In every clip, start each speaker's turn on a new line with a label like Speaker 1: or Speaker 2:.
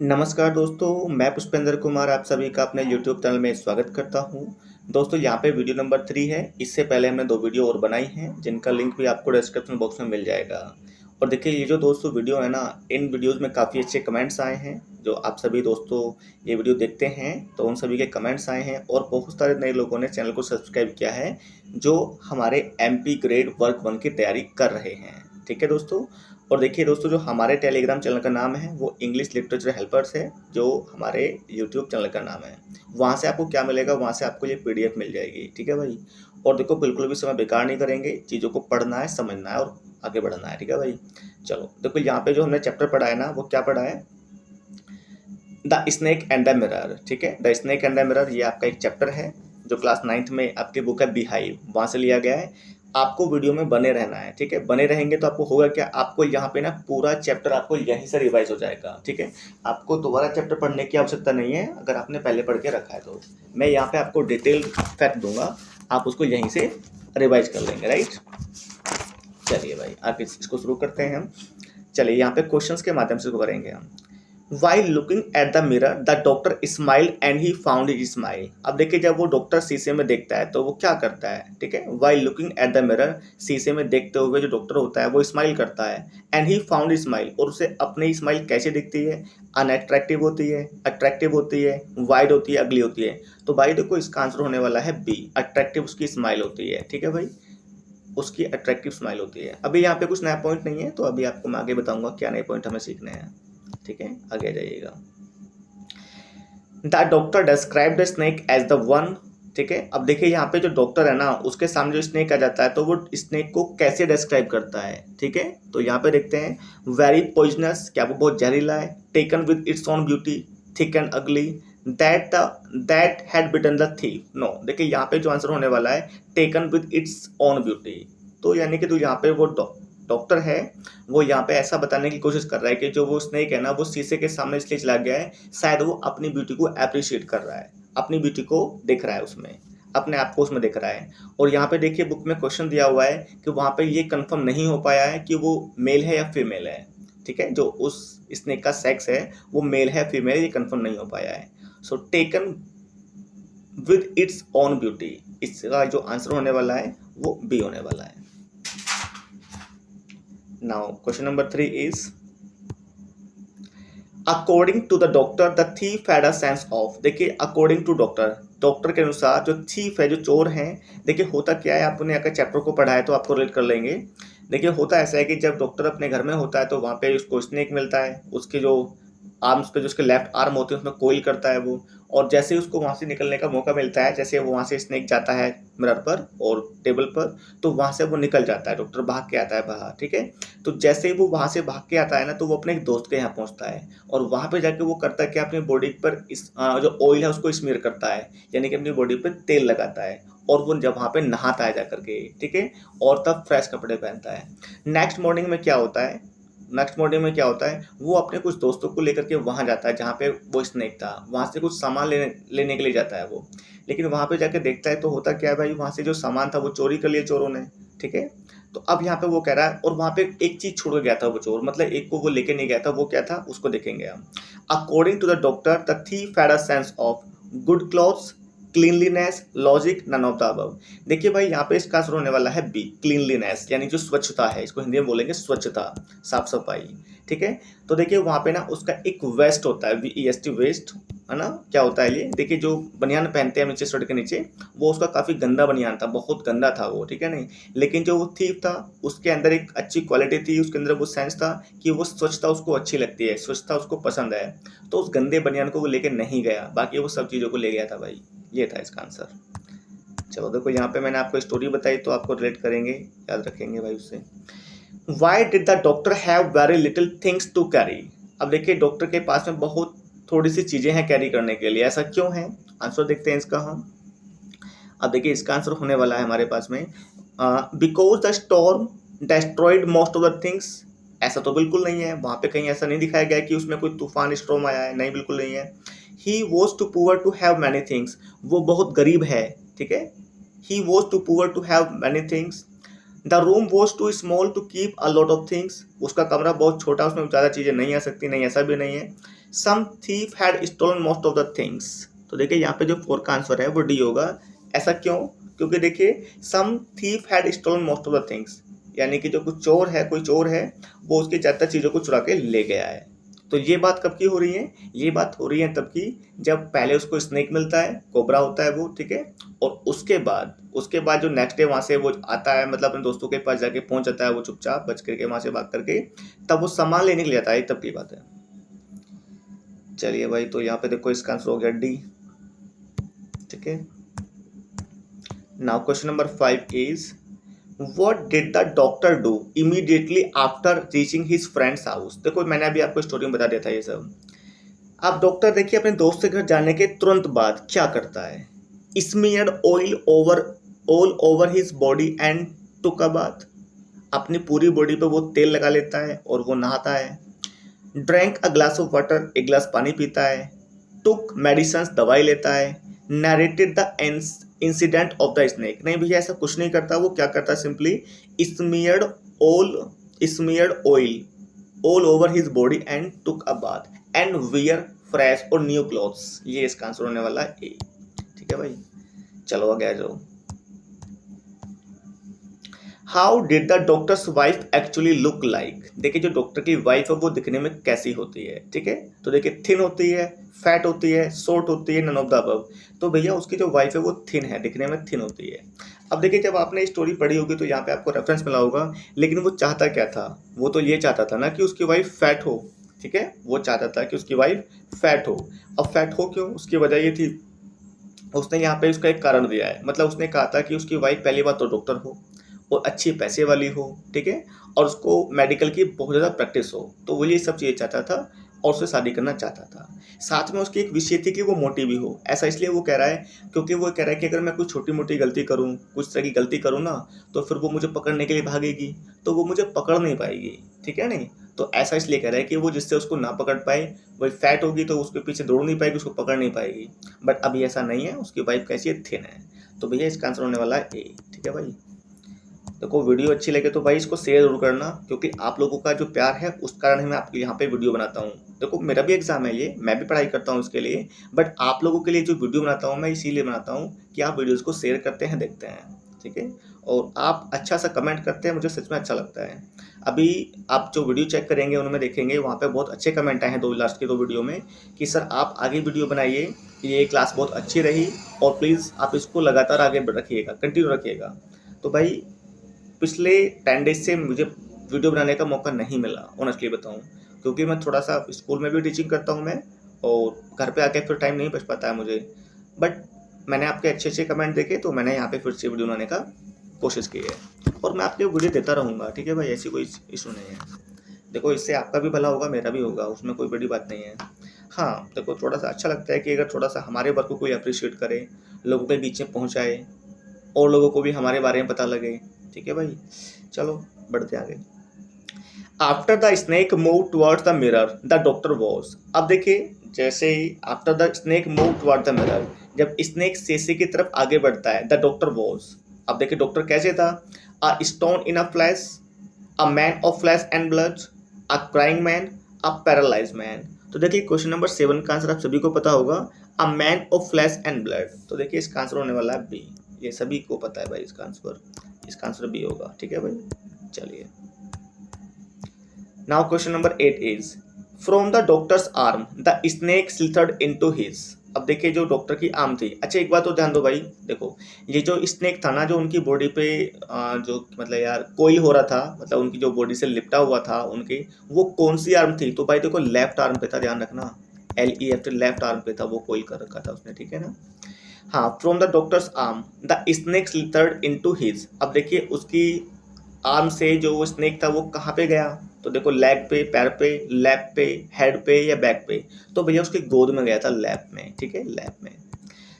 Speaker 1: नमस्कार दोस्तों, मैं पुष्पेंद्र कुमार आप सभी का अपने यूट्यूब चैनल में स्वागत करता हूं। दोस्तों यहाँ पे वीडियो नंबर 3 है। इससे पहले हमने 2 वीडियो और बनाई हैं जिनका लिंक भी आपको डिस्क्रिप्शन बॉक्स में मिल जाएगा। और देखिए ये जो दोस्तों वीडियो है ना, इन वीडियोज़ में काफ़ी अच्छे कमेंट्स आए हैं। जो आप सभी दोस्तों ये वीडियो देखते हैं तो उन सभी के कमेंट्स आए हैं और बहुत सारे नए लोगों ने चैनल को सब्सक्राइब किया है जो हमारे MP ग्रेड वर्क 1 की तैयारी कर रहे हैं। ठीक है दोस्तों। और देखिए दोस्तों, जो हमारे टेलीग्राम चैनल का नाम है वो इंग्लिश लिटरेचर हेल्पर्स है, जो हमारे यूट्यूब चैनल का नाम है। वहाँ से आपको क्या मिलेगा, वहाँ से आपको ये PDF मिल जाएगी। ठीक है भाई। और देखो बिल्कुल भी समय बेकार नहीं करेंगे, चीज़ों को पढ़ना है, समझना है और आगे बढ़ना है। ठीक है भाई। चलो देखो यहाँ पे जो हमने चैप्टर पढ़ा है ना, वो क्या पढ़ा है, the snake and the mirror. ठीक है, the snake and the mirror ये आपका एक चैप्टर है जो क्लास 9th में आपकी बुक है बीहाइव, वहाँ से लिया गया है। आपको वीडियो में बने रहना है। ठीक है, बने रहेंगे तो आपको होगा क्या, आपको यहाँ पे ना पूरा चैप्टर आपको यहीं से रिवाइज हो जाएगा। ठीक है, आपको दोबारा चैप्टर पढ़ने की आवश्यकता नहीं है अगर आपने पहले पढ़ के रखा है तो। मैं यहाँ पे आपको डिटेल फैक्ट दूंगा, आप उसको यहीं से रिवाइज कर लेंगे। राइट, चलिए भाई आगे इसको शुरू करते हैं हम। चलिए यहाँ पे क्वेश्चंस के माध्यम से इसको करेंगे हम। While looking at the mirror, the doctor smiled and he found his smile. अब देखिए जब वो डॉक्टर शीशे में देखता है तो वो क्या करता है। ठीक है, While looking at the mirror, शीशे में देखते हुए जो डॉक्टर होता है वो स्माइल करता है। And he found his smile, और उसे अपनी स्माइल कैसे दिखती है, अनअट्रैक्टिव होती है, अट्रैक्टिव होती है, वाइड होती है, अगली होती है। तो भाई देखो इसका आंसर होने वाला है बी, अट्रैक्टिव उसकी स्माइल होती है। ठीक है भाई, उसकी अट्रैक्टिव स्माइल होती है। अभी यहाँ पे कुछ नया पॉइंट नहीं है तो अभी आपको मैं आगे बताऊंगा क्या नए पॉइंट हमें सीखने हैं। ठीक है, आगे आ जाइएगा। The doctor describe the snake as the one. ठीक है, अब देखिए यहाँ पे जो डॉक्टर है ना, उसके सामने जो स्नेक आ जाता है तो वो स्नेक को कैसे डिस्क्राइब करता है। ठीक है, तो यहाँ पे देखते हैं, वेरी पॉइजनस, क्या वो बहुत जहरीला है, taken with its own beauty, thick and ugly, that had bitten the thief. No, देखिए यहाँ पे जो आंसर होने वाला है, taken with its own beauty. तो यानी कि तो यहाँ पे वो डॉक्टर है, वो यहाँ पे ऐसा बताने की कोशिश कर रहा है कि जो वो स्नेक है ना, वो शीशे के सामने इसलिए चला गया है, शायद वो अपनी ब्यूटी को अप्रिशिएट कर रहा है, अपनी ब्यूटी को देख रहा है उसमें, अपने आप को उसमें देख रहा है। और यहाँ पे देखिए बुक में क्वेश्चन दिया हुआ है कि वहाँ पे ये कंफर्म नहीं हो पाया है कि वो मेल है या फीमेल है। ठीक है, जो उस स्नेक का सेक्स है वो मेल है फीमेल, ये कंफर्म नहीं हो पाया है। सो taken with its own beauty, इसका जो आंसर होने वाला है वो बी होने वाला है। Now question number 3 is, according to the doctor the thief had a sense of। देखिए according to doctor, डॉक्टर के अनुसार जो thief है, जो चोर हैं, देखिए होता क्या है, आपने अगर चैप्टर को पढ़ा है तो आपको रिलेट कर लेंगे। देखिए होता ऐसा है कि जब डॉक्टर अपने घर में होता है तो वहाँ पे उसको स्नेक मिलता है, उसके जो आर्म्स पे जो उसके लेफ्ट आर्म होते हैं उसमें कोइल करता है वो, और जैसे ही उसको वहाँ से निकलने का मौका मिलता है, जैसे वो वहाँ से स्नेक जाता है मिरर पर और टेबल पर, तो वहाँ से वो निकल जाता है, डॉक्टर भाग के आता है बाहर। ठीक है, तो जैसे ही वो वहाँ से भाग के आता है ना, तो वो अपने एक दोस्त के यहाँ पहुँचता है और वहाँ पे जाके वो करता है कि अपनी बॉडी पर इस जो ऑयल है उसको स्मीयर करता है, यानी कि अपनी बॉडी पर तेल लगाता है, और वो जब वहाँ पे नहाता है जा करके। ठीक है, और तब फ्रेश कपड़े पहनता है। नेक्स्ट मॉर्निंग में क्या होता है, वो अपने कुछ दोस्तों को लेकर के वहाँ जाता है जहाँ पे वो स्नेक था, वहाँ से कुछ सामान लेने के लिए जाता है वो। लेकिन वहाँ पे जाके देखता है तो होता क्या है भाई, वहाँ से जो सामान था वो चोरी कर लिया चोरों ने। ठीक है, तो अब यहाँ पे वो कह रहा है, और वहाँ पे एक चीज छोड़ के गया था वो चोर, मतलब एक को वो लेके नहीं गया था, वो क्या था उसको देखेंगे हम। According to the doctor the thief had a sense of good clothes, cleanliness, logic, none of the above. देखिए भाई यहाँ पे इसका आंसर होने वाला है बी, क्लीनलीनेस, यानी जो स्वच्छता है, इसको हिंदी में बोलेंगे स्वच्छता, साफ सफाई। ठीक है, तो देखिए वहाँ पे ना उसका एक वेस्ट होता है, VEST वेस्ट, है ना। क्या होता है ये, देखिए जो बनियान पहनते हैं नीचे, शर्ट के नीचे, वो उसका काफ़ी गंदा बनियान था, बहुत गंदा था वो। ठीक है नहीं, लेकिन जो वो थीफ था उसके अंदर एक अच्छी क्वालिटी थी, उसके अंदर वो सेंस था कि वो स्वच्छता उसको अच्छी लगती है, स्वच्छता उसको पसंद है, तो उस गंदे बनियान को वो लेके नहीं गया, बाकी वो सब चीज़ों को ले गया था भाई। ये था इसका आंसर। चलो देखो यहाँ पे मैंने आपको स्टोरी बताई तो आपको रिलेट करेंगे, याद रखेंगे भाई उससे। Why did the doctor have very little things to carry? अब देखिए डॉक्टर के पास में बहुत थोड़ी सी चीज़ें हैं कैरी करने के लिए, ऐसा क्यों है, आंसर देखते हैं इसका हम। अब देखिए इसका आंसर होने वाला है हमारे पास में, because the storm destroyed most of the things. ऐसा तो बिल्कुल नहीं है, वहाँ पे कहीं ऐसा नहीं दिखाया गया कि उसमें कोई तूफान स्टॉर्म आया है, नहीं बिल्कुल नहीं है। He was too poor to have many things, वो बहुत गरीब है। ठीक है, he was too poor to have many things. The room was too small to keep a lot of things, उसका कमरा बहुत छोटा, उसमें ज़्यादा चीज़ें नहीं आ सकती, नहीं ऐसा भी नहीं है। Some thief had stolen most of the things. तो देखिए यहाँ पे जो 4 का आंसर है वो डी होगा। ऐसा क्यों? क्योंकि देखिए some thief had stolen most of the things, यानी कि जो कुछ चोर है, कोई चोर है, वो उसकी ज़्यादातर चीज़ों को चुरा के ले गया है। तो ये बात कब की हो रही है? ये बात हो रही है तब की जब पहले उसको स्नेक मिलता है, कोबरा होता है वो, ठीक है, और उसके बाद जो नेक्स्ट डे वहाँ से वो आता है, मतलब अपने दोस्तों के पास जाके पहुँच जाता है वो चुपचाप बच करके वहाँ से भाग करके, तब वो सामान लेने के लिए आता है, तब की बात है। चलिए भाई, तो यहाँ पे देखो इसका आंसर हो गया डी, ठीक है। Now question number 5 is what did the doctor do immediately after reaching his friends house. देखो मैंने अभी आपको स्टोरी में बता दिया था ये सब। अब डॉक्टर देखिए अपने दोस्त के घर जाने के तुरंत बाद क्या करता है? Smeared oil all over his body and took a bath. अपनी पूरी बॉडी पे वो तेल लगा लेता है और वो नहाता है। Drank a glass of water, एक गिलास पानी पीता है। टुक मेडिसिन, दवाई लेता है। Narrated the incident of the snake, नहीं भैया ऐसा कुछ नहीं करता। वो क्या करता है? Simply smeared oil all over his body and took a bath and wear fresh और न्यू क्लॉथ्स। ये इसका आंसर होने वाला है ए, ठीक है भाई। चलो आगे आ जाओ। How did the doctors wife actually look like. देखिए जो डॉक्टर की वाइफ है वो दिखने में कैसी होती है, ठीक है। तो देखिए थिन होती है, फैट होती है, शॉर्ट होती है, नन ऑफ द अबव। तो भैया उसकी जो वाइफ है वो थिन है, दिखने में थिन होती है। अब देखिए जब आपने स्टोरी पढ़ी होगी तो यहाँ पे आपको रेफरेंस मिला होगा, लेकिन वो चाहता क्या था? वो तो ये चाहता था ना कि उसकी वाइफ फैट हो, ठीक है। वो चाहता था कि उसकी वाइफ फैट हो। अब फैट हो क्यों? उसकी वजह ये थी, उसने यहाँ पे उसका एक कारण दिया है, मतलब उसने कहा था कि उसकी वाइफ पहली बात तो डॉक्टर हो और अच्छी पैसे वाली हो, ठीक है, और उसको मेडिकल की बहुत ज़्यादा प्रैक्टिस हो। तो वो ये सब चीज़ें चाहता था और उससे शादी करना चाहता था। साथ में उसकी एक विषय थी कि वो मोटी भी हो। ऐसा इसलिए वो कह रहा है क्योंकि वो कह रहा है कि अगर मैं कुछ छोटी मोटी गलती करूँ, कुछ तरह की गलती करूँ ना, तो फिर वो मुझे पकड़ने के लिए भागेगी, तो वो मुझे पकड़ नहीं पाएगी, ठीक है नहीं। तो ऐसा इसलिए कह रहा है कि वो जिससे उसको ना पकड़ पाए, वही फैट होगी तो उसके पीछे दौड़ नहीं पाएगी, उसको पकड़ नहीं पाएगी। बट अभी ऐसा नहीं है, उसकी वाइफ कैसी है? थिन है। तो भैया इसका आंसर होने वाला है ए, ठीक है भाई। देखो वीडियो अच्छी लगे तो भाई इसको शेयर जरूर करना, क्योंकि आप लोगों का जो प्यार है उस कारण ही मैं आपके यहाँ पे वीडियो बनाता हूँ। देखो मेरा भी एग्जाम है, ये मैं भी पढ़ाई करता हूँ इसके लिए, बट आप लोगों के लिए जो वीडियो बनाता हूँ मैं इसीलिए बनाता हूँ कि आप वीडियोज़ को शेयर करते हैं, देखते हैं, ठीक है, और आप अच्छा सा कमेंट करते हैं, मुझे सच में अच्छा लगता है। अभी आप जो वीडियो चेक करेंगे उनमें देखेंगे वहाँ पे बहुत अच्छे कमेंट आए हैं लास्ट के 2 वीडियो में कि सर आप आगे वीडियो बनाइए, ये क्लास बहुत अच्छी रही और प्लीज़ आप इसको लगातार आगे रखिएगा, कंटिन्यू रखिएगा। तो भाई पिछले 10 डेज से मुझे वीडियो बनाने का मौका नहीं मिला, ऑनेस्टली बताऊँ, क्योंकि मैं थोड़ा सा स्कूल में भी टीचिंग करता हूँ मैं, और घर पे आके फिर टाइम नहीं बच पाता है मुझे। बट मैंने आपके अच्छे अच्छे कमेंट देखे तो मैंने यहाँ पे फिर से वीडियो बनाने का कोशिश की है, और मैं आपके वीडियो देता रहूँगा, ठीक है भाई, ऐसी कोई इशू नहीं है। देखो इससे आपका भी भला होगा, मेरा भी होगा, उसमें कोई बड़ी बात नहीं है। हाँ देखो थोड़ा सा अच्छा लगता है कि अगर थोड़ा सा हमारे वर्क को कोई अप्रिशिएट करे, लोगों के बीच में पहुँचाए, और लोगों को भी हमारे बारे में पता लगे, ठीक है भाई। चलो बढ़ते आगे। After the snake move towards the mirror the doctor was. अब देखिए जैसे ही after the snake move toward the mirror, जब स्नेक शीशे की तरफ आगे बढ़ता है, द डॉक्टर वॉज। अब देखिए डॉक्टर कैसे था? A stone in a flash, a man of flash and blood, a crying man, a paralyse man. तो देखिए क्वेश्चन नंबर 7 का आंसर आप सभी को पता होगा, a man of flash and blood. तो देखिए इसका आंसर होने वाला है बी, ये सभी को पता है भाई इसका आंसर बी होगा, ठीक है भाई। चलिए now question number 8 is from the doctor's arm the snake slithered into his. अब देखिए जो डॉक्टर की आर्म थी, अच्छा एक बात तो ध्यान दो भाई, देखो ये जो स्नेक था ना जो उनकी बॉडी पे जो मतलब यार कोई हो रहा था, मतलब उनकी जो बॉडी से लिपटा हुआ था उनकी, वो कौन सी आर्म थी? तो भाई देखो लेफ्ट आर्म पे था, ध्यान रखना, LEFT लेफ्ट आर्म पे था, वो कोई कर रखा था उसने, ठीक है ना। हाँ from the doctor's arm the snake slithered into his. अब देखिए उसकी आर्म से जो स्नेक था वो कहाँ पे गया? तो देखो लेग पे, पैर पे, लैप पे, हेड पे या बैक पे? तो भैया उसकी गोद में गया था, लैप में, ठीक है, लैप में।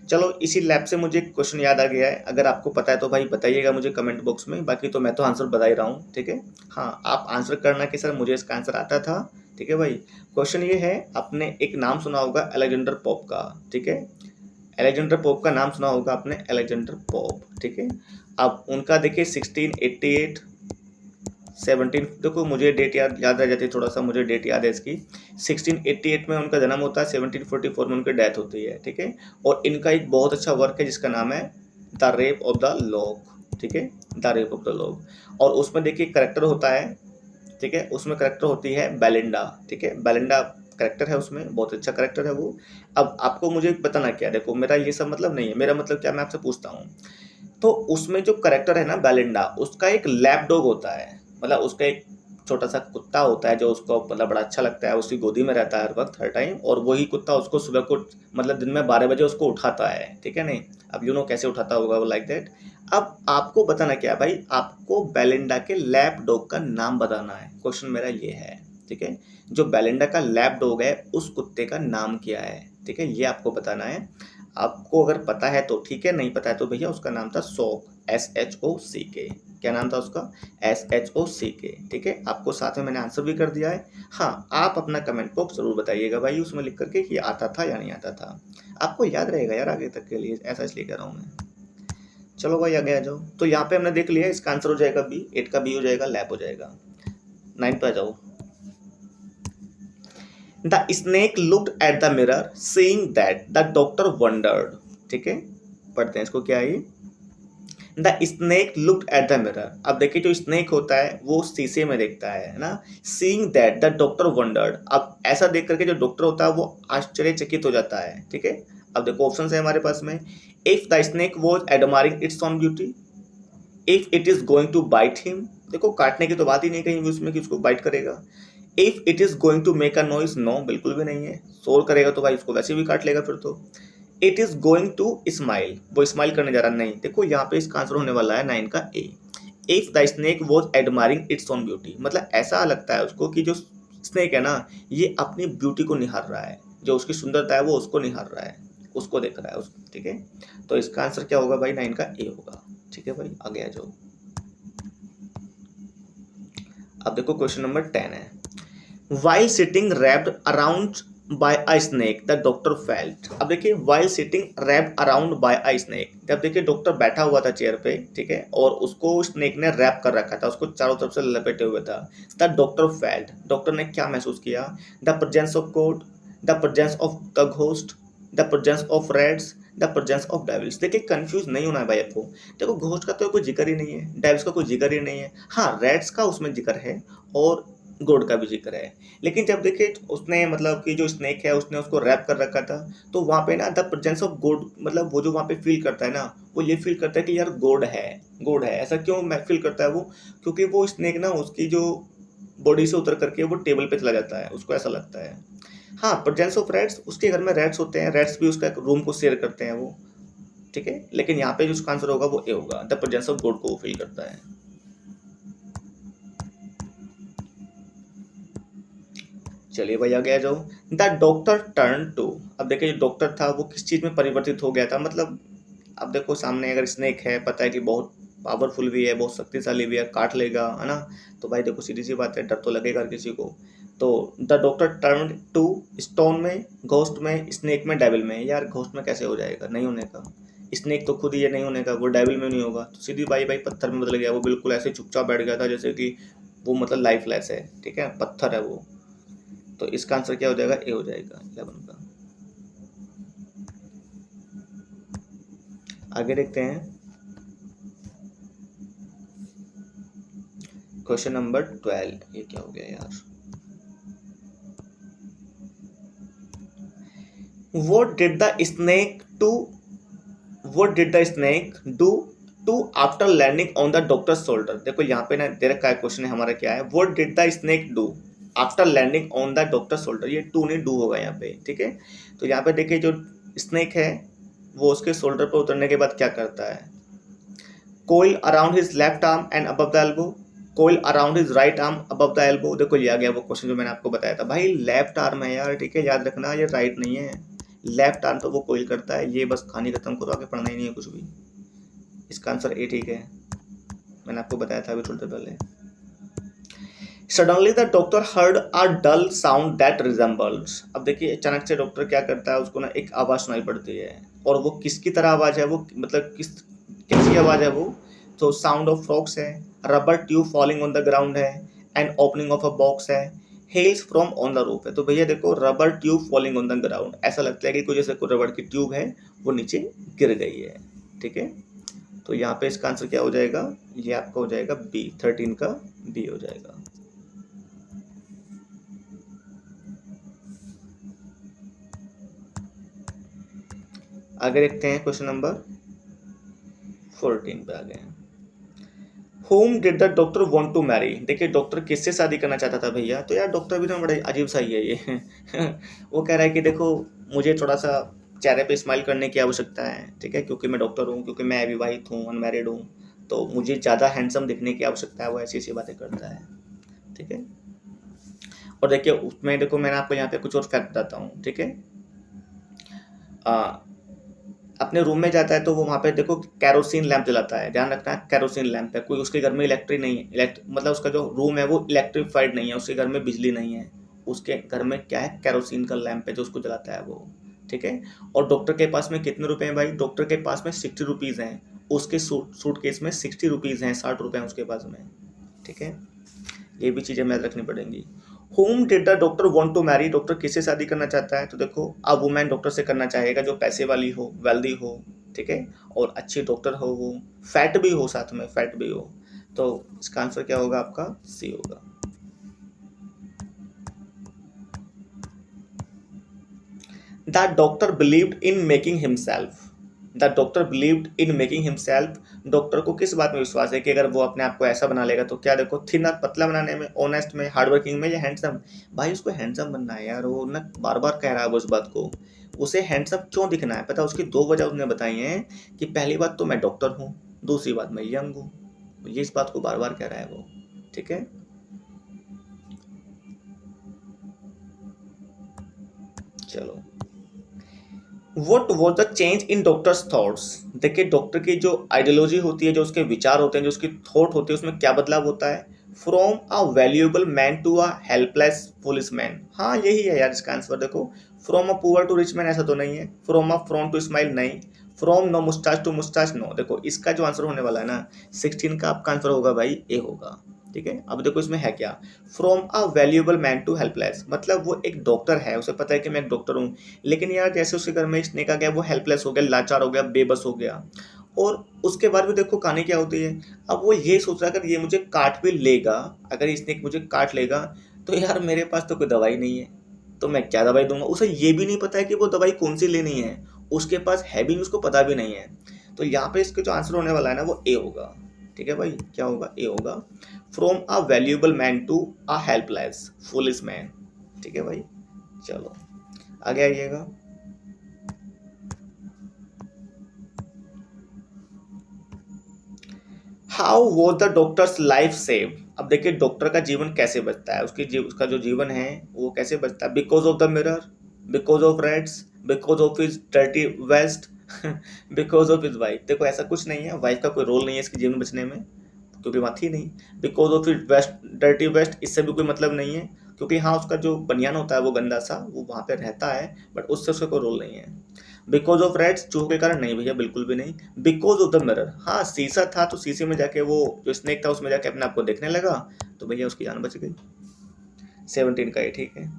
Speaker 1: चलो इसी लैप से मुझे एक क्वेश्चन याद आ गया है, अगर आपको पता है तो भाई बताइएगा मुझे कमेंट बॉक्स में, बाकी तो मैं तो आंसर बता ही रहा हूँ, ठीक है। हाँ आप आंसर करना कि सर मुझे इसका आंसर आता था, ठीक है भाई। क्वेश्चन ये है, आपने एक नाम सुना होगा अलेक्जेंडर पोप का, ठीक है, अलेक्जेंडर पोप का नाम सुना होगा आपने, अलेक्जेंडर पोप, ठीक है। अब उनका देखिए 1688 17, देखो मुझे डेट याद रह जाती है थोड़ा सा, मुझे डेट याद है इसकी। 1688 में उनका जन्म होता है, 1744 में उनकी डेथ होती है, ठीक है। और इनका एक बहुत अच्छा वर्क है जिसका नाम है the rape of the log, ठीक है, the rape of the log. और उसमें देखिए करेक्टर होता है, ठीक है, उसमें करेक्टर होती है बेलिंडा, ठीक है, बेलिंडा करेक्टर है उसमें, बहुत अच्छा करेक्टर है वो। अब आपको मुझे बताना क्या, देखो मेरा ये सब मतलब नहीं है, मेरा मतलब क्या, मैं आपसे पूछता हूँ। तो उसमें जो करेक्टर है ना बेलिंडा, उसका एक लैप डॉग होता है, मतलब उसका एक छोटा सा कुत्ता होता है जो उसको मतलब बड़ा अच्छा लगता है, उसकी गोदी में रहता है हर वक्त हर टाइम, और वही कुत्ता उसको सुबह को मतलब दिन में 12 बजे उसको उठाता है, ठीक है नहीं। अब यू नो कैसे उठाता होगा वो, लाइक दैट। अब आपको बताना क्या है भाई, आपको बेलिंडा के लैप डॉग का नाम बताना है, क्वेश्चन मेरा ये है, ठीक है। जो बेलिंडा का लैप डॉग है उस कुत्ते का नाम क्या है, ठीक है, ये आपको बताना है। आपको अगर पता है तो ठीक है, नहीं पता है तो भैया उसका नाम था शॉक, SHOCK। क्या नाम था उसका, SHOCK, ठीक है। आपको साथ में मैंने आंसर भी कर दिया है। हाँ, आप अपना कमेंट बॉक्स जरूर बताइएगा भाई उसमें लिख करके कि आता था या नहीं आता था। आपको याद रहेगा यार आगे तक के लिए, ऐसा इसलिए कह रहा हूँ मैं। चलो भाई आगे आ जाओ। तो यहाँ पे हमने देख लिया, इसका आंसर हो जाएगा बी, 8 का बी हो जाएगा, लैब हो जाएगा। 9 पे आ जाओ। The snake looked at the mirror seeing that the doctor wondered, ठीक है, पढ़ते हैं इसको, क्या है ये। The snake looked at the mirror, अब देखिए जो स्नेक होता है वो शीशे में देखता है ना। Seeing that the doctor wondered, अब ऐसा देख करके जो डॉक्टर होता है वो आश्चर्यचकित हो जाता है, ठीक है। अब देखो ऑप्शन है हमारे पास में, if the snake was admiring its own beauty, if it is going to bite him, देखो काटने की तो बात ही नहीं कहीं भी उसमें कि उसको बाइट करेगा। If it is going to make a noise, no बिल्कुल भी नहीं है, शोर करेगा तो भाई उसको वैसे भी काट लेगा फिर तो। It is going to smile, वो स्माइल करने जा रहा, नहीं, देखो यहाँ पे इसका आंसर होने वाला है 9 का A. If the snake was admiring its own beauty, मतलब ऐसा लगता है उसको कि जो स्नेक है ना ये अपनी ब्यूटी को निहार रहा है, जो उसकी सुंदरता है वो उसको निहार रहा है, उसको देख रहा है उसको, ठीक है। तो इसका आंसर क्या होगा भाई, 9 का ए होगा, ठीक है भाई आगे आ जाओ। अब देखो क्वेश्चन नंबर 10 है, while sitting wrapped around by a snake the doctor felt, अब देखिए while sitting wrapped around by a snake, जब देखिए डॉक्टर बैठा हुआ था चेयर पे, ठीक है, और उसको स्नेक ने रैप कर रखा था, उसको चारों तरफ से लपेटे हुए था। द डॉक्टर फेल्ट, डॉक्टर ने क्या महसूस किया, the presence of God, the presence of the ghost, the presence of rats, the presence of devils. देखिए कंफ्यूज नहीं होना है भाई आपको, देखो घोस्ट का तो कोई जिक्र ही नहीं है, डेविल्स का कोई जिक्र ही नहीं है, हाँ रेड्स का उसमें जिक्र है और गॉड का भी जिक्र है। लेकिन जब देखिए उसने मतलब कि जो स्नेक है उसने उसको रैप कर रखा था, तो वहाँ पे ना द प्रेजेंस ऑफ गॉड, मतलब वो जो वहाँ पे फील करता है ना, वो ये फील करता है कि यार गॉड है, गॉड है। ऐसा क्यों फील करता है वो, क्योंकि वो स्नेक ना उसकी जो बॉडी से उतर करके वो टेबल पे चला जाता है, उसको ऐसा लगता है। हाँ, प्रेजेंस ऑफ रैट्स, उसके घर में रैट्स होते हैं, रैट्स भी उसका रूम को शेयर करते हैं वो, ठीक है। लेकिन यहाँ पे जो उसका आंसर होगा वो ए होगा, द प्रेजेंस ऑफ गॉड को वो फील करता है। चलिए भाई आगे आ जाओ। द डॉक्टर टर्न टू, अब देखिए जो डॉक्टर था वो किस चीज में परिवर्तित हो गया था, मतलब अब देखो सामने अगर स्नेक है, पता है कि बहुत पावरफुल भी है, बहुत शक्तिशाली भी है, काट लेगा, है ना। तो भाई देखो सीधी सी बात है, डर तो लगेगा हर किसी को। तो the doctor turn to stone में, घोस्ट में, स्नेक में, डेविल में। यार घोस्ट में कैसे हो जाएगा, नहीं होने का। स्नेक तो खुद ही ये नहीं होने का, वो डेविल में नहीं होगा, तो सीधी भाई भाई पत्थर में बदल गया वो, बिल्कुल ऐसे चुपचाप बैठ गया था जैसे कि वो मतलब लाइफलेस है, ठीक है, पत्थर है वो। तो इसका आंसर क्या हो जाएगा, ए हो जाएगा 11 का। आगे देखते हैं क्वेश्चन नंबर 12, ये क्या हो गया यार। What did the snake do? What did the snake do to after landing on the doctor's shoulder? देखो यहाँ पे ना दे रखा है क्वेश्चन है हमारा, क्या है, What did the snake do after landing on the doctor's shoulder? ये टू नहीं डू होगा यहाँ पे, ठीक है। तो यहाँ पे देखिए जो स्नेक है वो उसके शोल्डर पर उतरने के बाद क्या करता है, coil around his left arm and above the elbow, coil around his right arm above the elbow. देखो ये आ गया वो क्वेश्चन जो मैंने आपको बताया था भाई, लेफ्ट आर्म है यार, ठीक है, याद रखना, ये राइट नहीं है। लेफ्ट आर्म तो वो कोइल करता है, ये बस कहानी खत्म करो, आगे पढ़ना ही नहीं है कुछ भी। इसका आंसर ए ठीक है, मैंने आपको बताया था अभी थोड़ी देर पहले। Suddenly the doctor heard a dull sound that resembles, अब देखिए अचानक से डॉक्टर क्या करता है, उसको ना एक आवाज़ सुनाई पड़ती है, और वो किसकी तरह आवाज़ है वो, मतलब किस कैसी आवाज़ है वो, तो साउंड ऑफ फ्रॉक्स है, rubber tube falling on the ground है, and opening of a box है, hails from on the roof है। तो भैया देखो rubber tube falling on the ground, ऐसा लगता है कि कोई जैसे कोई रबर की ट्यूब है वो नीचे गिर गई है। ठीक है, तो यहाँ पे इसका आंसर क्या हो जाएगा, ये आपका हो जाएगा बी, 13 का बी हो जाएगा। आगे देखते हैं क्वेश्चन नंबर 14 पे आ गए हैं। Whom did the doctor want to marry. देखिए डॉक्टर किससे शादी करना चाहता था भैया, तो यार डॉक्टर भी ना बड़ा अजीब सा ही है ये वो कह रहा है कि देखो मुझे थोड़ा सा चेहरे पे स्माइल करने की आवश्यकता है, ठीक है, क्योंकि मैं डॉक्टर हूँ, क्योंकि मैं अविवाहित हूँ, अनमैरिड हूँ, तो मुझे ज़्यादा हैंडसम दिखने की आवश्यकता है, वो ऐसी ऐसी बातें करता है। ठीक है, और देखिए उसमें देखो मैंने आपको यहाँ पे कुछ और फैक्ट बताता हूँ। ठीक है, अपने रूम में जाता है तो वो वहाँ पे देखो कैरोसिन लैंप जलाता है, ध्यान रखना है कैरोसिन लैंप है, कोई उसके घर में इलेक्ट्रिक नहीं है, मतलब उसका जो रूम है वो इलेक्ट्रीफाइड नहीं है, उसके घर में बिजली नहीं है, उसके घर में क्या है, कैरोसिन का लैंप है जो उसको जलाता है वो। ठीक है, और डॉक्टर के पास में कितने रुपए हैं भाई, डॉक्टर के पास में 60 रुपीज़ हैं, उसके सूटकेस में 60 रुपीज़ हैं, 60 रुपये हैं उसके पास में। ठीक है, ये भी चीज़ें याद रखनी पड़ेंगी। Whom did the doctor want to marry, doctor किससे शादी करना चाहता है, तो देखो अ वुमेन डॉक्टर से करना चाहेगा जो पैसे वाली हो, वेल्दी हो, ठीक है, और अच्छी डॉक्टर हो, वो फैट भी हो, साथ में फैट भी हो, तो इसका आंसर क्या होगा आपका, सी होगा। The doctor believed in making himself, the doctor believed in making himself, doctor को किस बात में विश्वास है कि अगर वो अपने आप को ऐसा बना लेगा तो क्या, देखो थिन और पतला बनाने में, ऑनेस्ट में, हार्डवर्किंग में, या हैंडसम। भाई उसको हैंडसम बनना है यार, वो ना बार बार कह रहा है वो इस बात को, उसे हैंडसम क्यों दिखना है पता, उसकी दो वजह उसने बताई हैं कि पहली बात तो मैं डॉक्टर हूँ, दूसरी बात मैं यंग हूँ, ये इस बात को बार बार कह रहा है वो। ठीक है, चलो what was the change in doctors thoughts, देखिए डॉक्टर की जो आइडियोलॉजी होती है, जो उसके विचार होते हैं, जो उसकी थॉट होती है, उसमें क्या बदलाव होता है, from a valuable man to a helpless police man. हाँ यही है यार इसका आंसर, देखो from a poor to rich man ऐसा तो नहीं है, from a frown to smile नहीं, फ्रॉम no mustache to mustache no, देखो इसका जो आंसर होने वाला है ना 16 का आपका आंसर होगा भाई ए होगा। ठीक है, अब देखो इसमें है क्या, from a valuable man to helpless, मतलब वो एक डॉक्टर है, उसे पता है कि मैं एक डॉक्टर हूँ, लेकिन यार जैसे उसके घर में स्नेक आ गया, वो हेल्पलेस हो गया, लाचार हो गया, बेबस हो गया, और उसके बाद भी देखो कहानी क्या होती है, अब वो ये सोच रहा है अगर ये मुझे काट भी लेगा, अगर स्नेक मुझे काट लेगा तो यार मेरे पास तो कोई दवाई नहीं है, तो मैं क्या दवाई दूंगा, उसे ये भी नहीं पता है कि वो दवाई कौन सी लेनी है, उसके पास है भी नहीं, उसको पता भी नहीं है, तो यहाँ पे इसके जो आंसर होने वाला है ना वो ए होगा। ठीक है भाई, क्या होगा, ए होगा, from a valuable man to a helpless foolish man. ठीक है भाई, चलो आगे आइएगा। How was the doctor's life save, अब देखिए डॉक्टर का जीवन कैसे बचता है, उसका जो जीवन है वो कैसे बचता है, because of the mirror, because of rats, because of his dirty vest because of his wife, देखो ऐसा कुछ नहीं है, वाइफ का कोई रोल नहीं है इसके जीवन बचने में, क्योंकि वहाँ थी नहीं, because of his vest, dirty vest, इससे भी कोई मतलब नहीं है, क्योंकि हाँ उसका जो बनियान होता है वो गंदा सा, वो वहाँ पे रहता है, बट उससे उसका कोई रोल नहीं है। बिकॉज ऑफ रेड्स, चूहों के कारण नहीं भैया, बिल्कुल भी नहीं। बिकॉज ऑफ द मिरर, हाँ शीशा था तो शीशे में जाके वो जो स्नेक था उसमें जाके अपने आप को देखने लगा, तो भैया उसकी जान बच गई। 17 का ये ठीक है।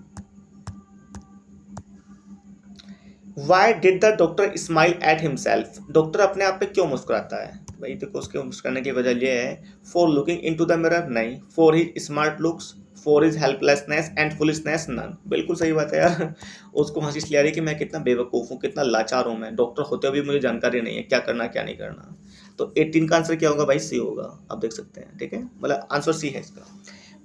Speaker 1: Why did the doctor smile at himself, doctor अपने आप पे क्यों मुस्कुराता है, भाई देखो उसके मुस्कुराने की वजह यह है, for looking into the mirror नहीं, for his smart looks, for his helplessness and foolishness none, बिल्कुल सही बात है यार उसको हंसी इसलिए आ रही है कि मैं कितना बेवकूफ़ हूँ, कितना लाचार हूँ, मैं डॉक्टर होते हुए भी मुझे जानकारी नहीं है क्या करना क्या नहीं करना, तो 18 का आंसर क्या होगा भाई, सी होगा, आप देख सकते हैं। ठीक है, मतलब आंसर सी है इसका।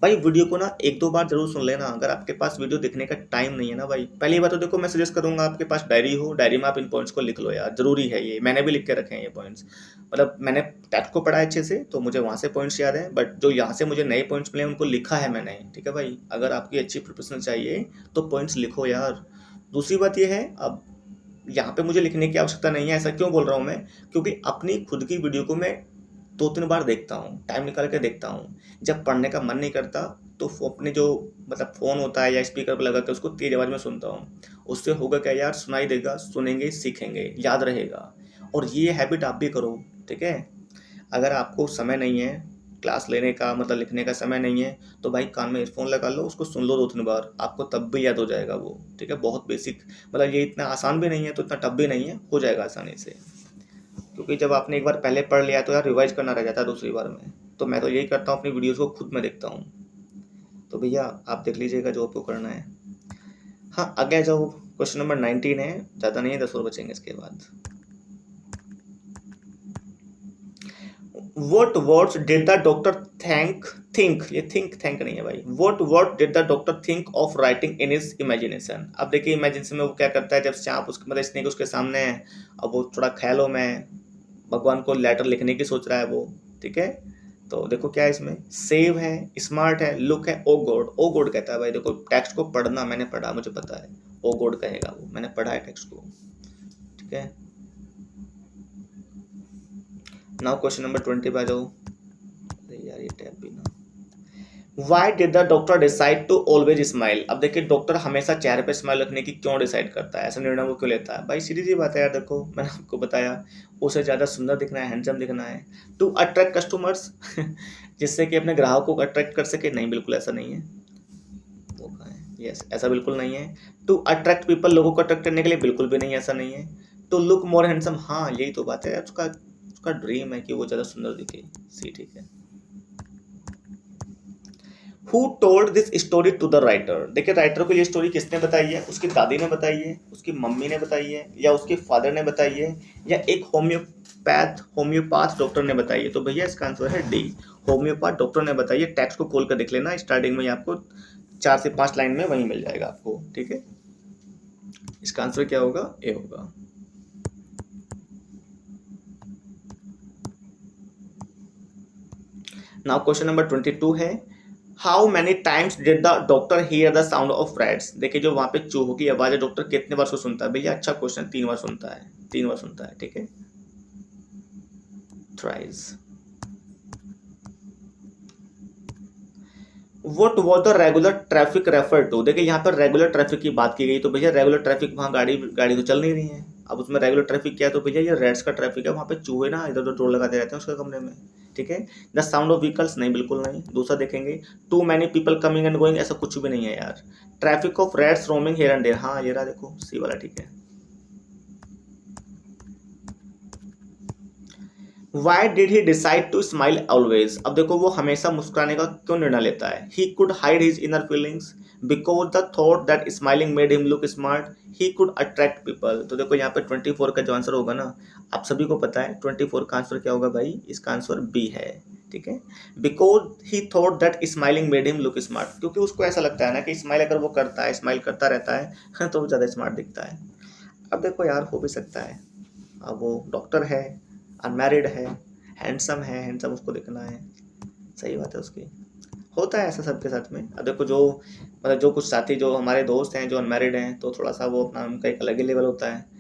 Speaker 1: भाई वीडियो को ना एक दो बार जरूर सुन लेना, अगर आपके पास वीडियो देखने का टाइम नहीं है ना भाई, पहली बात तो देखो मैं सजेस्ट करूंगा आपके पास डायरी हो, डायरी में आप इन पॉइंट्स को लिख लो यार, जरूरी है ये, मैंने भी लिख के रखे हैं ये पॉइंट्स, मतलब मैंने टेक्स्ट को पढ़ा है अच्छे से तो मुझे वहाँ से पॉइंट्स याद हैं, बट जो यहाँ से मुझे नए पॉइंट्स मिले उनको लिखा है मैंने। ठीक है भाई, अगर आपकी अच्छी प्रिपरेशन चाहिए तो पॉइंट्स लिखो यार। दूसरी बात ये है, अब यहाँ पे मुझे लिखने की आवश्यकता नहीं है, ऐसा क्यों बोल रहा हूँ मैं, क्योंकि अपनी खुद की वीडियो को मैं 2-3 बार देखता हूँ, टाइम निकाल के देखता हूँ, जब पढ़ने का मन नहीं करता तो अपने जो मतलब फ़ोन होता है या स्पीकर पर लगा के उसको तेज़ आवाज़ में सुनता हूँ, उससे होगा क्या यार, सुनाई देगा, सुनेंगे, सीखेंगे, याद रहेगा, और ये हैबिट आप भी करो। ठीक है, अगर आपको समय नहीं है क्लास लेने का, मतलब लिखने का समय नहीं है, तो भाई कान में ईयरफोन लगा लो, उसको सुन लो 2-3 बार, आपको तब भी याद हो जाएगा वो। ठीक है, बहुत बेसिक, मतलब ये इतना आसान भी नहीं है तो इतना टफ भी नहीं है, हो जाएगा आसानी से। क्योंकि जब आपने एक बार पहले पढ़ लिया तो यार रिवाइज करना रह जाता है दूसरी बार में। तो मैं तो यही करता हूँ, अपनी वीडियोज़ को खुद में देखता हूँ। तो भैया आप देख लीजिएगा जो आपको करना है। हाँ, आगे जाओ, क्वेश्चन नंबर 19 है, ज़्यादा नहीं है, 10 और बचेंगे इसके बाद। What words did the doctor think, ये think नहीं है भाई, what word did the doctor think of writing in his imagination? अब देखिए इमेजिनेशन में वो क्या करता है, जब सांप उसके, मतलब स्नेक उसके सामने है, अब वो थोड़ा ख्यालों में भगवान को लेटर लिखने की सोच रहा है वो। ठीक है, तो देखो क्या है इसमें, सेव है, स्मार्ट है, लुक है, ओ गॉड कहता है भाई। देखो टेक्स्ट को पढ़ना, मैंने पढ़ा, मुझे पता है, ओ गॉड कहेगा वो, मैंने पढ़ा है टेक्स्ट को। ठीक है, नाउ क्वेश्चन नंबर 20 पे आ जाओ। अरे यार ये टैब भी ना, Why did the doctor decide to always smile? अब देखिए डॉक्टर हमेशा चेहरे पे स्माइल रखने की क्यों डिसाइड करता है, ऐसा निर्णय वो क्यों लेता है? भाई सीधी सी बात है यार, देखो मैंने आपको बताया, उसे ज़्यादा सुंदर दिखना है, हैंडसम दिखना है, टू अट्रैक्ट कस्टमर्स जिससे कि अपने ग्राहकों को अट्रैक्ट कर सके। नहीं, बिल्कुल ऐसा नहीं है, वो कहाँ है, यस, ऐसा बिल्कुल नहीं है। टू अट्रैक्ट पीपल, लोगों को अट्रैक्ट करने के लिए, बिल्कुल भी नहीं, ऐसा नहीं है। टू लुक मोर हैंडसम, हाँ यही तो बात है, उसका उसका ड्रीम है कि वो ज़्यादा सुंदर दिखे। सी, ठीक है। Who told this story to the writer? देखिए राइटर को ये स्टोरी किसने बताई है, उसकी दादी ने बताई है, उसकी मम्मी ने बताई है, या उसके फादर ने बताई है, या एक होम्योपैथ डॉक्टर ने बताई है। तो भैया इसका आंसर है डी, होम्योपैथ डॉक्टर ने बताई है। टेक्स्ट को खोल कर देख लेना, स्टार्टिंग में आपको 4 से 5 लाइन में वही मिल जाएगा आपको। ठीक है, इसका आंसर क्या होगा, ए होगा। नाउ क्वेश्चन नंबर 22 है, how many times did the doctor here the sound of rats? देखिए जो वहां पे चूहों की आवाज है, डॉक्टर कितने बार उसको सुनता है? भैया अच्छा क्वेश्चन, 3 बार सुनता है, 3 बार सुनता है। ठीक है, thrice. What was the regular traffic refer to? देखिए यहाँ पर रेगुलर ट्रैफिक की बात की गई, तो भैया रेगुलर ट्रैफिक, वहाँ गाड़ी गाड़ी तो चल नहीं रही है। अब उसमें रेगुलर ट्रैफिक क्या है, तो भैया ये रेड्स का ट्रैफिक है, वहाँ पे चूहे ना इधर उधर दौड़ लगाते रहते हैं उसके कमरे में। ठीक है, द साउंड ऑफ व्हीकल्स, नहीं बिल्कुल नहीं। दूसरा देखेंगे, too many people coming and going, ऐसा कुछ भी नहीं है यार। Traffic of rats roaming here and there, हाँ ये रहा, देखो सी वाला। ठीक है, why did he decide to smile always? अब देखो वो हमेशा मुस्कुराने का क्यों निर्णय लेता है? He could hide his inner feelings, because the thought that smiling made him look smart, he could attract people. तो देखो यहाँ पे 24 का जो आंसर होगा ना, आप सभी को पता है 24 का आंसर क्या होगा भाई, इसका आंसर बी है। ठीक है, because he thought that smiling made him look smart, क्योंकि उसको ऐसा लगता है ना कि स्माइल अगर वो करता है, स्माइल करता रहता है तो वो ज़्यादा स्मार्ट दिखता है। अब देखो यार हो भी सकता है, अब वो डॉक्टर है, अनमैरिड है, हैंडसम है, हैंडसम उसको दिखना है, सही बात है उसकी, होता है ऐसा सबके साथ में। अब देखो जो, मतलब जो कुछ साथी, जो हमारे दोस्त हैं जो अनमैरिड हैं, तो थोड़ा सा वो अपना, उनका एक अलग ही लेवल होता है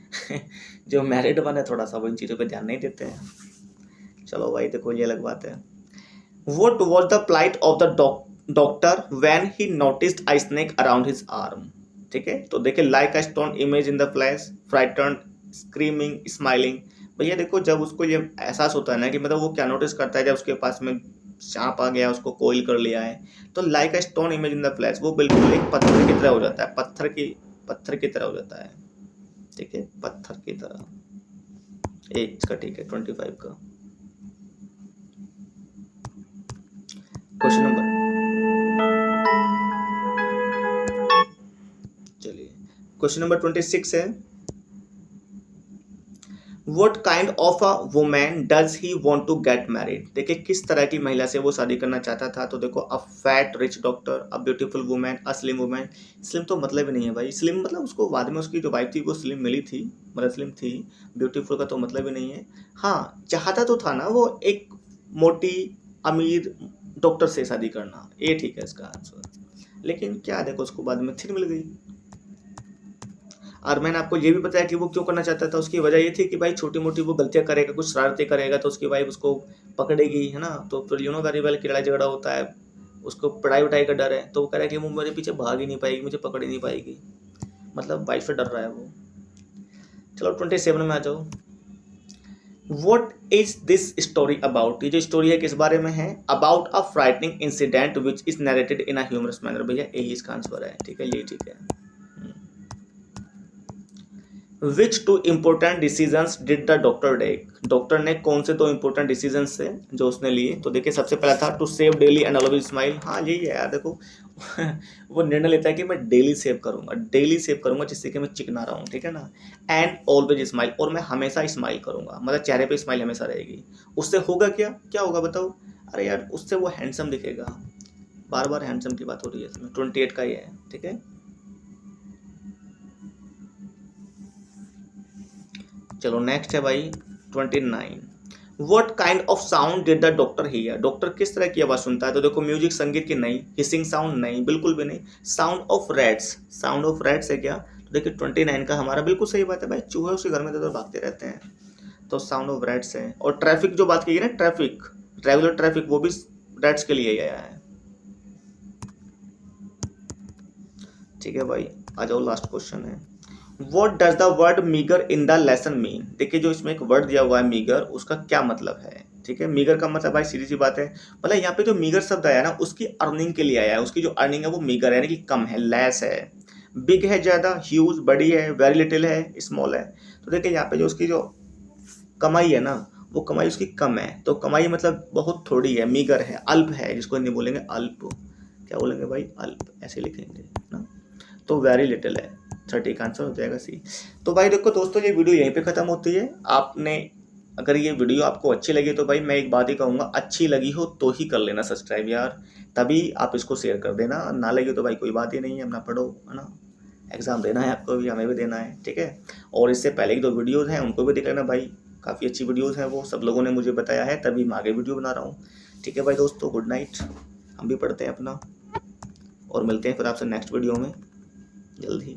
Speaker 1: जो मैरिड वन है थोड़ा सा वो इन चीज़ों पे ध्यान नहीं देते हैं। चलो भाई देखो ये अलग बात है। What was the plight of the doctor when he noticed a snake around his arm? ठीक है, तो देखिए like a stone image in the flash, frightened, screaming, smiling। भैया देखो जब उसको ये एहसास होता है ना कि मतलब वो क्या नोटिस करता है, जब उसके पास में सांप आ गया, उसको कोइल कर लिया है, तो like a stone image in the flash, वो बिल्कुल एक पत्थर की तरह हो जाता है, पत्थर की तरह हो जाता है। ठीक है, पत्थर की तरह। एक का ठीक है, 25 का क्वेश्चन नंबर, चलिए क्वेश्चन नंबर 26 है, What kind of a woman does he want to get married? देखिए किस तरह की महिला से वो शादी करना चाहता था, तो देखो a fat rich doctor, a beautiful women, a slim women. Slim तो मतलब ही नहीं है भाई, स्लिम मतलब उसको बाद में उसकी जो वाइफ थी वो स्लिम मिली थी, मतलब स्लिम थी। ब्यूटीफुल का तो मतलब ही नहीं है। हाँ चाहता तो था ना वो एक मोटी अमीर डॉक्टर से शादी करना, ये ठीक है इसका आंसर। लेकिन क्या देखो उसको बाद में थिर मिल गई। और मैंने आपको ये भी बताया कि वो क्यों करना चाहता था, उसकी वजह ये थी कि भाई छोटी मोटी वो गलतियां करेगा, कुछ शरारतें करेगा तो उसकी वाइफ उसको पकड़ेगी, है ना, तो फिर यू नो वेरी वेल की लड़ाई झगड़ा होता है, उसको पढ़ाई वढ़ाई का डर है, तो वो कह रहा है कि वो मेरे पीछे भाग ही नहीं पाएगी, मुझे पकड़ ही नहीं पाएगी, मतलब वाइफ से डर रहा है वो। चलो 27 में आ जाओ। What is this story about, ये जो स्टोरी है किस बारे में है, about a frightening incident which is narrated in a humorous manner, भैया यही इसका आंसर है, ठीक है, ये ठीक है। Which two important decisions did the doctor take, doctor ने कौन से दो इंपॉर्टेंट डिसीजंस से जो उसने लिए, तो देखिए सबसे पहला था to shave daily and always smile, हाँ यही है यार देखो वो निर्णय लेता है कि मैं डेली सेव करूंगा जिससे कि मैं चिकना रहूं, ठीक है ना, एंड ऑलवेज स्माइल, और मैं हमेशा स्माइल करूंगा, मतलब चेहरे पे स्माइल हमेशा रहेगी। उससे होगा क्या, क्या होगा बताओ, अरे यार उससे वो हैंडसम दिखेगा, बार बार हैंडसम की बात हो रही है इसमें, 28 का ही है, ठीक है। चलो नेक्स्ट है भाई 29, what kind of sound did the doctor here, doctor किस तरह की आवाज सुनता है, तो देखो म्यूजिक संगीत की नहीं, हिसिंग साउंड नहीं, बिल्कुल भी नहीं, sound of rats, sound of rats है क्या, तो देखिए 29 का हमारा बिल्कुल सही बात है भाई, चूहे उसके घर में तो भागते रहते हैं, तो साउंड ऑफ रैट्स है। और ट्रैफिक जो बात की है ना, ट्रैफिक, रेगुलर ट्रैफिक, वो भी रैट्स के लिए ही आया है, ठीक है भाई। आ जाओ लास्ट क्वेश्चन है, what does the word meagre in the lesson mean, देखिए जो इसमें एक वर्ड दिया हुआ है मीगर, उसका क्या मतलब है, ठीक है। मीगर का मतलब भाई सीधी सी बात है, मतलब यहाँ पे जो मीगर शब्द आया ना उसकी अर्निंग के लिए आया है, उसकी जो अर्निंग है वो मीगर है, यानी कि कम है, लेस है। बिग है ज्यादा, ह्यूज बड़ी है, वेरी लिटिल है, स्मॉल है। तो देखिए यहाँ पे जो उसकी जो कमाई है ना, वो कमाई उसकी कम है, तो कमाई मतलब बहुत थोड़ी है, मीगर है, अल्प है, जिसको हिंदी बोलेंगे अल्प, क्या बोलेंगे भाई, अल्प, ऐसे लिखेंगे ना, तो वेरी लिटिल है, 30 का आंसर हो जाएगा सी। तो भाई देखो दोस्तों, ये वीडियो यहीं पे ख़त्म होती है। आपने अगर ये वीडियो आपको अच्छी लगी तो भाई मैं एक बात ही कहूँगा, अच्छी लगी हो तो ही कर लेना सब्सक्राइब यार, तभी आप इसको शेयर कर देना, ना लगे तो भाई कोई बात ही नहीं है, अपना पढ़ो, है ना, एग्ज़ाम देना है आपको भी, हमें भी देना है, ठीक है। और इससे पहले की जो वीडियोज़ हैं उनको भी देख लेना भाई, काफ़ी अच्छी वीडियोज़ हैं, वो सब लोगों ने मुझे बताया है, तभी मैं आगे वीडियो बना रहा हूँ, ठीक है भाई दोस्तों, गुड नाइट, हम भी पढ़ते हैं अपना, और मिलते हैं फिर आपसे नेक्स्ट वीडियो में जल्द ही।